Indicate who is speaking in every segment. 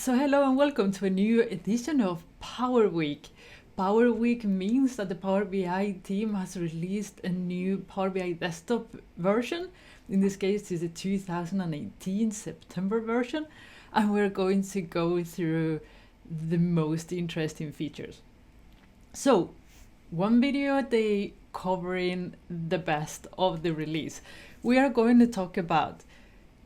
Speaker 1: So hello and welcome to a new edition of Power Week. Power Week means that the Power BI team has released a new Power BI desktop version. In this case, it's the 2018 September version, and we're going to go through the most interesting features. So, one video a day covering the best of the release. We are going to talk about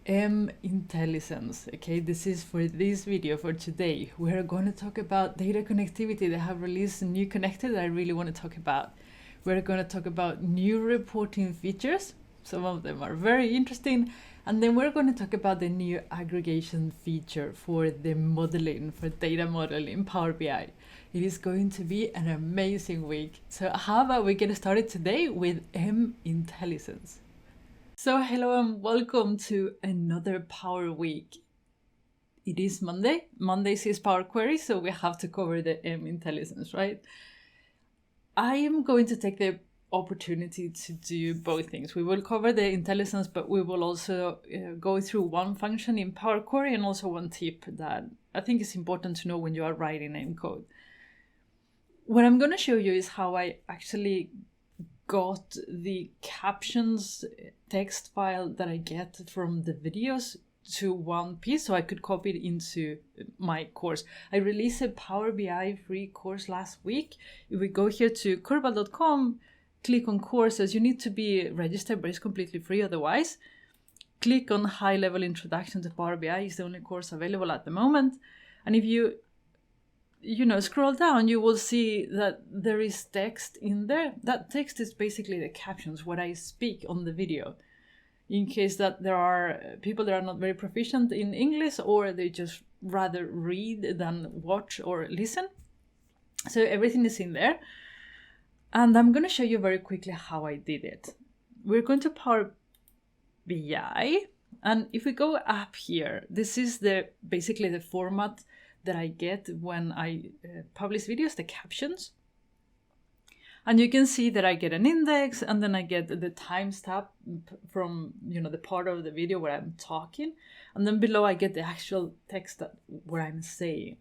Speaker 1: INTELLISENSE. Okay, this is for this video for today. We are going to talk about data connectivity. They have released a new connector that I really want to talk about. We're going to talk about new reporting features. Some of them are very interesting. And then we're going to talk about the new aggregation feature for the modeling, for data modeling in Power BI. It is going to be an amazing week. So how about we get started today with INTELLISENSE. So hello and welcome to another Power Week. It is Monday. Mondays is Power Query, so we have to cover the INTELLISENSE, right? I am going to take the opportunity to do both things. We will cover the INTELLISENSE, but we will also go through one function in Power Query and also one tip that I think is important to know when you are writing M code. What I'm going to show you is how I actually got the captions text file that I get from the videos to one piece so I could copy it into my course. I released a Power BI free course last week. If we go here to Curbal.com, click on courses, you need to be registered, but it's completely free otherwise. Click on high level introduction to Power BI. It's the only course available at the moment. And if you scroll down, you will see that there is text in there. That text is basically the captions, what I speak on the video. In case that there are people that are not very proficient in English or they just rather read than watch or listen. So everything is in there. And I'm going to show you very quickly how I did it. We're going to Power BI. And if we go up here, this is basically the format that I get when I publish videos, the captions. And you can see that I get an index and then I get the timestamp from the part of the video where I'm talking. And then below I get the actual text where I'm saying.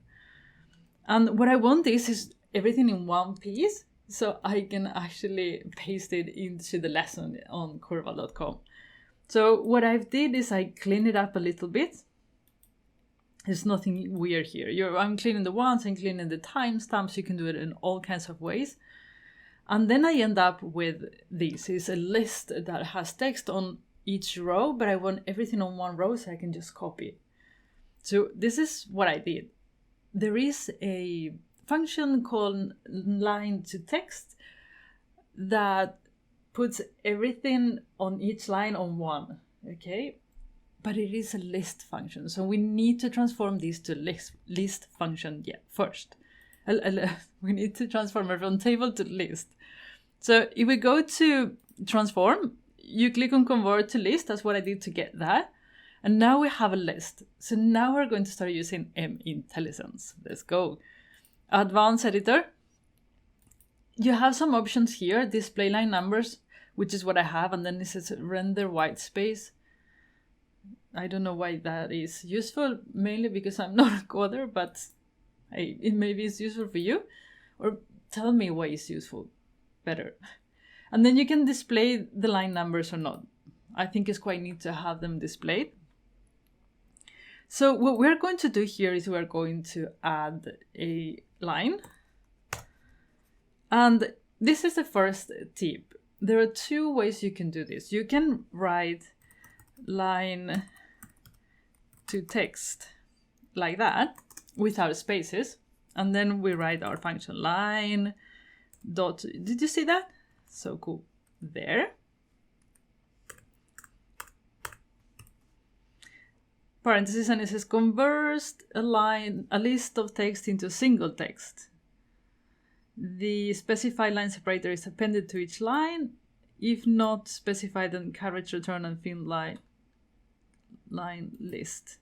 Speaker 1: And what I want is everything in one piece so I can actually paste it into the lesson on Curbal.com. So what I did is I cleaned it up a little bit. There's nothing weird here. I'm cleaning the ones and cleaning the timestamps. You can do it in all kinds of ways. And then I end up with this. It's a list that has text on each row, but I want everything on one row so I can just copy it. So this is what I did. There is a function called line to text that puts everything on each line on one, okay? But it is a list function, so we need to transform this to list function first. We need to transform it from table to list. So if we go to transform, you click on convert to list. That's what I did to get that. And now we have a list. So now we're going to start using INTELLISENSE. Let's go. Advanced editor. You have some options here. Display line numbers, which is what I have. And then it says render white space. I don't know why that is useful, mainly because I'm not a coder, but it maybe it's useful for you. Or tell me why it's useful better. And then you can display the line numbers or not. I think it's quite neat to have them displayed. So what we're going to do here is we're going to add a line. And this is the first tip. There are two ways you can do this. You can write line to text like that without spaces, and then we write our function line dot. Did you see that? So cool. There. Parentheses, and it says convert a list of text into single text. The specified line separator is appended to each line. If not specified, then character return and fill line list.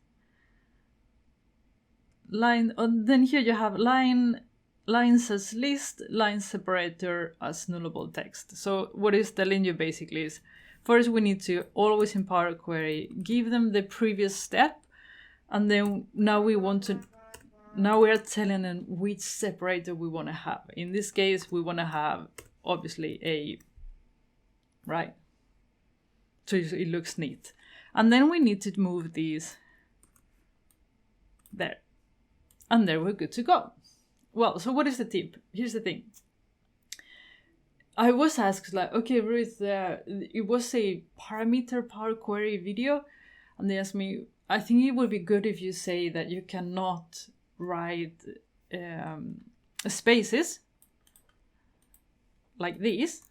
Speaker 1: Then here you have lines as list, line separator as nullable text. So what it's telling you basically is first we need to always in Power Query give them the previous step, and then now we want to now we are telling them which separator we want to have. In this case, we want to have obviously a, right? So it looks neat. And then we need to move these there. And there we're good to go. Well, so what is the tip? Here's the thing. I was asked, like, okay, Ruth, it was a parameter Power Query video. And they asked me, I think it would be good if you say that you cannot write spaces like these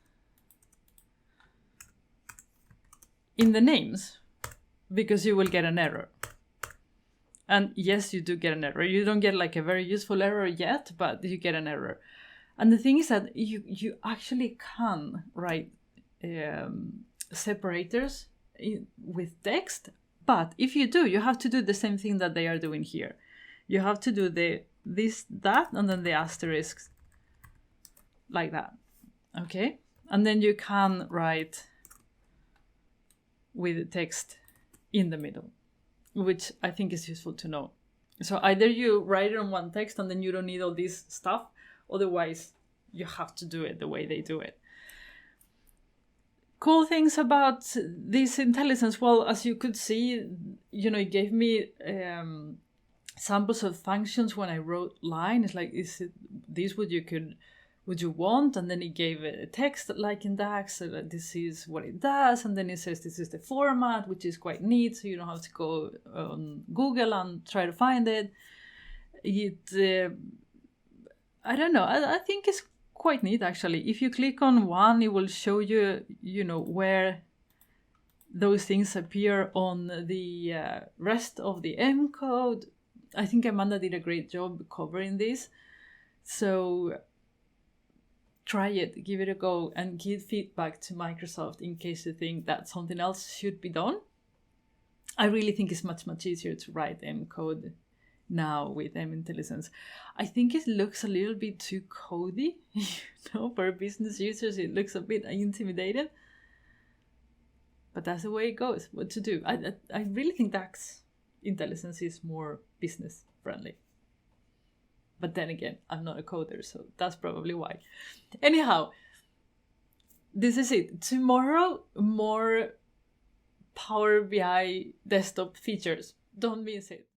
Speaker 1: in the names, because you will get an error. And yes, you do get an error. You don't get like a very useful error yet, but you get an error. And the thing is that you actually can write separators with text, but if you do, you have to do the same thing that they are doing here. You have to do this, that, and then the asterisks like that, okay? And then you can write with text in the middle, which I think is useful to know. So either you write it on one text and then you don't need all this stuff, otherwise you have to do it the way they do it. Cool things about this INTELLISENSE, well, as you could see, it gave me samples of functions when I wrote line. It's like, is it this would you want? And then it gave a text like in DAX, so that this is what it does, and then it says this is the format, which is quite neat, so you don't have to go on Google and try to find it. I don't know, I think it's quite neat actually. If you click on one, it will show you, where those things appear on the rest of the M code. I think Amanda did a great job covering this. So try it, give it a go, and give feedback to Microsoft in case you think that something else should be done. I really think it's much, much easier to write M code now with INTELLISENSE. I think it looks a little bit too codey, for business users. It looks a bit intimidating. But that's the way it goes. What to do? I really think DAX INTELLISENSE is more business friendly. But then again, I'm not a coder, so that's probably why. Anyhow, this is it. Tomorrow, more Power BI desktop features. Don't miss it.